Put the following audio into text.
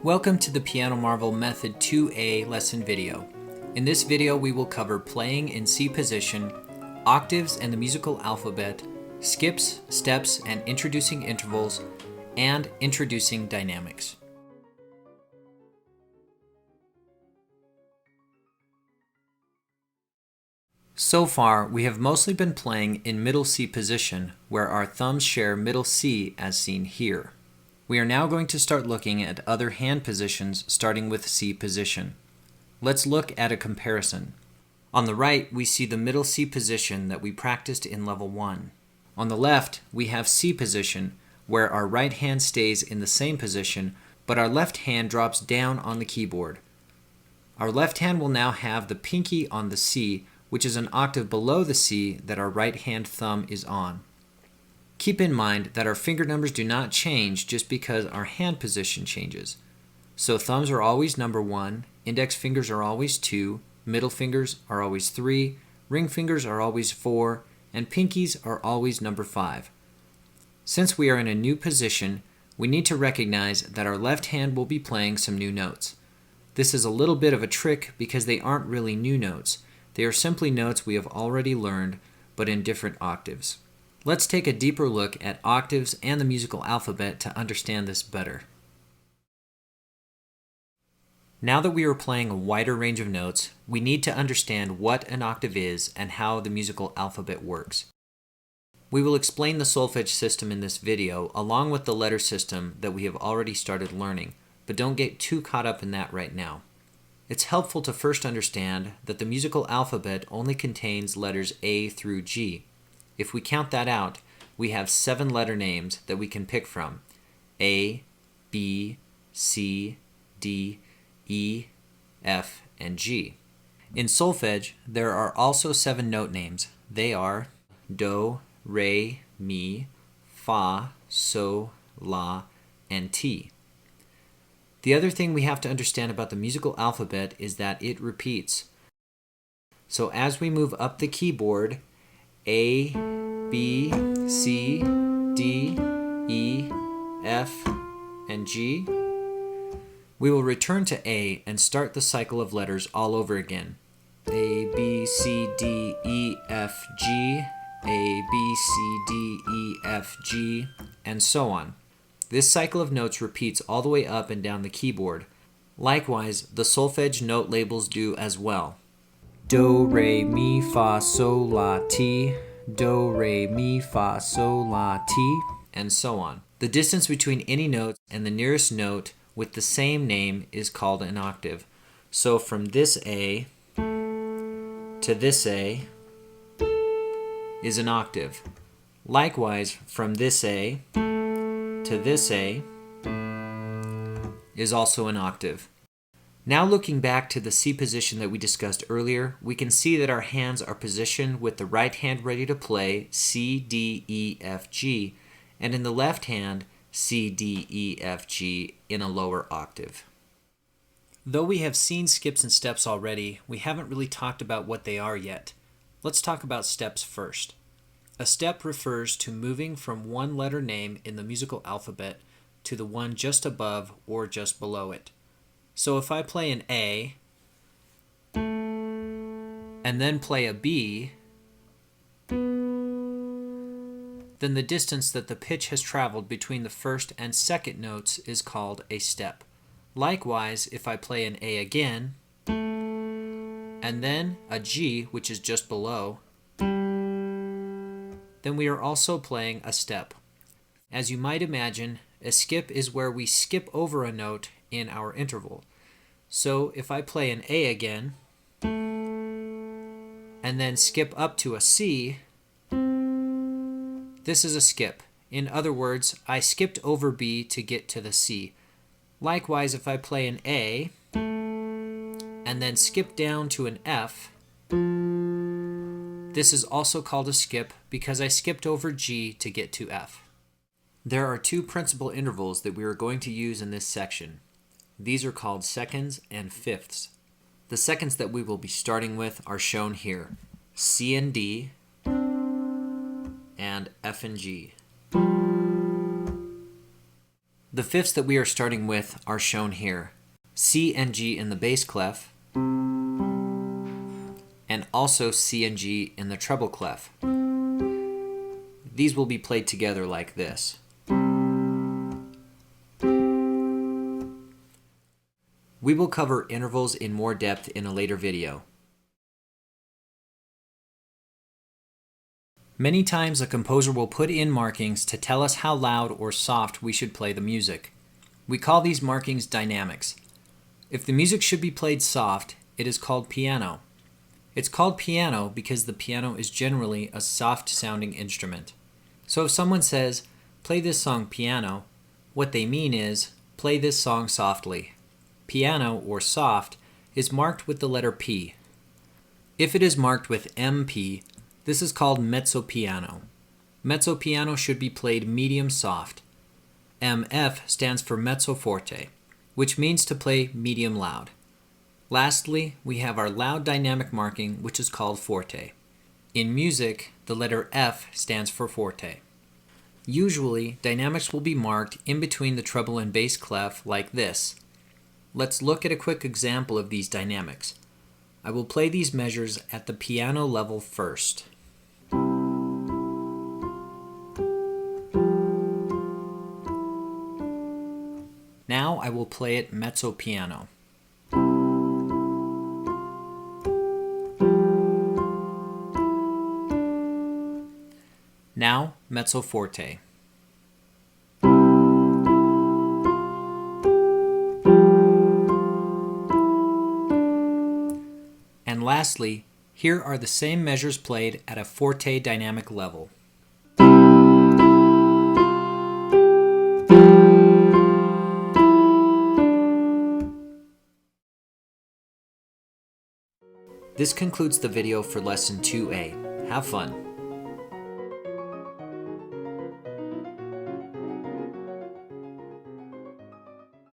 Welcome to the Piano Marvel Method 2A lesson video. In this video we will cover playing in C position, octaves and the musical alphabet, skips, steps, and introducing intervals, and introducing dynamics. So far, we have mostly been playing in middle C position, where our thumbs share middle C as seen here. We are now going to start looking at other hand positions starting with C position. Let's look at a comparison. On the right, we see the middle C position that we practiced in level 1. On the left, we have C position, where our right hand stays in the same position, but our left hand drops down on the keyboard. Our left hand will now have the pinky on the C, which is an octave below the C that our right hand thumb is on. Keep in mind that our finger numbers do not change just because our hand position changes. So thumbs are always number 1, index fingers are always 2, middle fingers are always 3, ring fingers are always 4, and pinkies are always number 5. Since we are in a new position, we need to recognize that our left hand will be playing some new notes. This is a little bit of a trick because they aren't really new notes. They are simply notes we have already learned, but in different octaves. Let's take a deeper look at octaves and the musical alphabet to understand this better. Now that we are playing a wider range of notes, we need to understand what an octave is and how the musical alphabet works. We will explain the solfege system in this video along with the letter system that we have already started learning, but don't get too caught up in that right now. It's helpful to first understand that the musical alphabet only contains letters A through G. If we count that out, we have 7 letter names that we can pick from: A, B, C, D, E, F, and G. In solfege, there are also 7 note names. They are Do, Re, Mi, Fa, So, La, and Ti. The other thing we have to understand about the musical alphabet is that it repeats. So as we move up the keyboard, A, B, C, D, E, F, and G, we will return to A and start the cycle of letters all over again. A, B, C, D, E, F, G, A, B, C, D, E, F, G, and so on. This cycle of notes repeats all the way up and down the keyboard. Likewise, the solfege note labels do as well. Do, Re, Mi, Fa, So, La, Ti, Do, Re, Mi, Fa, So, La, Ti, and so on. The distance between any notes and the nearest note with the same name is called an octave. So from this A to this A is an octave. Likewise, from this A to this A is also an octave. Now looking back to the C position that we discussed earlier, we can see that our hands are positioned with the right hand ready to play C, D, E, F, G, and in the left hand, C, D, E, F, G in a lower octave. Though we have seen skips and steps already, we haven't really talked about what they are yet. Let's talk about steps first. A step refers to moving from one letter name in the musical alphabet to the one just above or just below it. So if I play an A and then play a B, then the distance that the pitch has traveled between the first and second notes is called a step. Likewise, if I play an A again, and then a G, which is just below, then we are also playing a step. As you might imagine, a skip is where we skip over a note in our interval. So if I play an A again, and then skip up to a C, this is a skip. In other words, I skipped over B to get to the C. Likewise, if I play an A and then skip down to an F, this is also called a skip because I skipped over G to get to F. There are 2 principal intervals that we are going to use in this section. These are called seconds and fifths. The seconds that we will be starting with are shown here: C and D, and F and G. The fifths that we are starting with are shown here. C and G in the bass clef, and also C and G in the treble clef. These will be played together like this. We will cover intervals in more depth in a later video. Many times a composer will put in markings to tell us how loud or soft we should play the music. We call these markings dynamics. If the music should be played soft, it is called piano. It's called piano because the piano is generally a soft-sounding instrument. So if someone says, "Play this song piano," what they mean is, play this song softly. Piano, or soft, is marked with the letter P. If it is marked with MP, this is called mezzo piano. Mezzo piano should be played medium soft. MF stands for mezzo forte, which means to play medium loud. Lastly, we have our loud dynamic marking, which is called forte. In music, the letter F stands for forte. Usually, dynamics will be marked in between the treble and bass clef like this. Let's look at a quick example of these dynamics. I will play these measures at the piano level first. Now I will play it mezzo piano. Now mezzo forte. And lastly, here are the same measures played at a forte dynamic level. This concludes the video for Lesson 2A. Have fun!